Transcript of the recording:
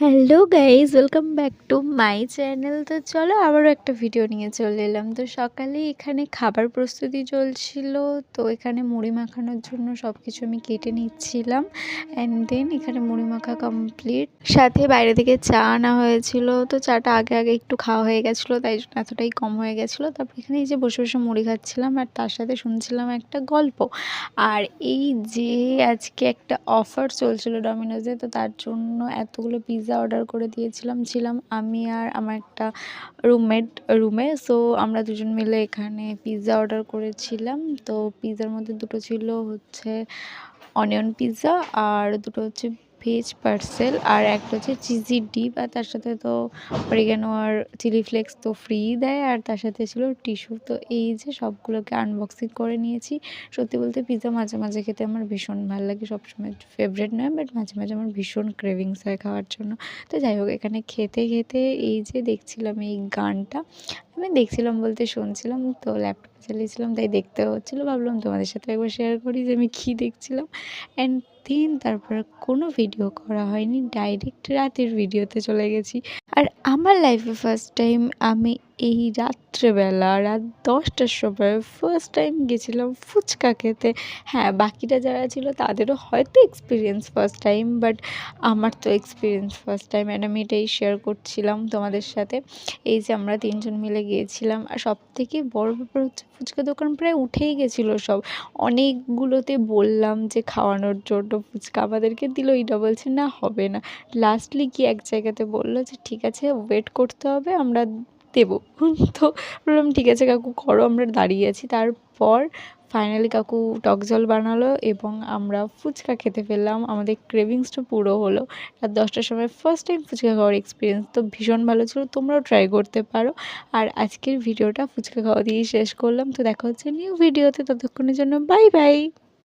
Hello guys, welcome back to my channel. তো চলো আবারও একটা ভিডিও নিয়ে চলে এলাম। তো সকালে এখানে খাবার প্রস্তুতি চলছিল। তো এখানে মুড়ি মাখানোর জন্য সব কিছু আমি কেটে নিচ্ছিলাম। অ্যান্ড দেন এখানে মুড়ি মাখা কমপ্লিট, সাথে বাইরে থেকে চা আনা হয়েছিল। তো চাটা আগে আগে একটু খাওয়া হয়ে গেছিলো, তাই জন্য এতটাই কম হয়ে গেছিলো। তারপর এখানে এই যে বসে বসে মুড়ি খাচ্ছিলাম আর তার সাথে শুনছিলাম একটা গল্প। আর এই যে আজকে একটা অফার চলছিল ডমিনোজে, তো তার জন্য এতগুলো পিৎজা অর্ডার করে ছিলাম আমি আর আমার একটা রুমমেট রুমে। সো আমরা দুজন মিলে এখানে পিৎজা অর্ডার করেছিলাম। তো পিৎজার মধ্যে দুটো ছিল হচ্ছে অনিয়ন পিৎজা, আর দুটো হচ্ছে ভেজ পার্সেল, আর একটা হচ্ছে চিজি ডিপ। আর তার সাথে তো অরিগ্যানো আর চিলি ফ্লেক্স তো ফ্রি দেয়, আর তার সাথে ছিল টিস্যু। তো এই যে সবগুলোকে আনবক্সিং করে নিয়েছি। সত্যি বলতে পিৎজা মাঝে মাঝে খেতে আমার ভীষণ ভালো লাগে, সবসময় ফেভারিট নয়, বাট মাঝে মাঝে আমার ভীষণ ক্রেভিংস হয় খাওয়ার জন্য। তো যাই হোক, এখানে খেতে খেতে এই যে দেখছিলাম এই গানটা, আমি দেখছিলাম বলতে শুনছিলাম। তো ল্যাপটপে চালিয়েছিলাম, তাই দেখতে হচ্ছিলো। ভাবলাম তোমাদের সাথে একবার শেয়ার করি যে আমি কী দেখছিলাম। অ্যান্ড দেন তারপর কোনো ভিডিও করা হয়নি, ডাইরেক্ট রাতের ভিডিওতে চলে গেছি। আর আমার লাইফে ফার্স্ট টাইম আমি এই রাত্রেবেলা রাত 10টার সময় ফার্স্ট টাইম গেছিলাম ফুচকা খেতে। হ্যাঁ, বাকিরা যারা ছিল তাদেরও হয়তো এক্সপিরিয়েন্স ফার্স্ট টাইম, বাট আমার তো এক্সপিরিয়েন্স ফার্স্ট টাইম, অ্যান্ড আমি এটাই শেয়ার করছিলাম তোমাদের সাথে। এই যে আমরা তিনজন মিলে গিয়েছিলাম, আর সবথেকে বড় ব্যাপার হচ্ছে ফুচকা দোকান প্রায় উঠেই গেছিলো সব। অনেকগুলোতে বললাম যে খাওয়ানোর জন্য ফুচকা, আমাদেরকে দিল, এটা বলছে না হবে না। লাস্টলি কি এক জায়গাতে বললো যে ঠিক আছে ওয়েট করতে হবে, আমরা দেবো। তো বললাম ঠিক আছে কাকু করো, আমরা দাঁড়িয়ে আছি। তারপর ফাইনালি কাকু টক জল বানালো এবং আমরা ফুচকা খেতে পেলাম। আমাদের ক্রেভিংসটা পুরো হলো। রাত 10টার সময় ফার্স্ট টাইম ফুচকা খাওয়ার এক্সপিরিয়েন্স তো ভীষণ ভালো ছিল, তোমরাও ট্রাই করতে পারো। আর আজকের ভিডিওটা ফুচকা খাওয়া দিয়েই শেষ করলাম। তো দেখা হচ্ছে নিউ ভিডিওতে, ততক্ষণের জন্য বাই বাই।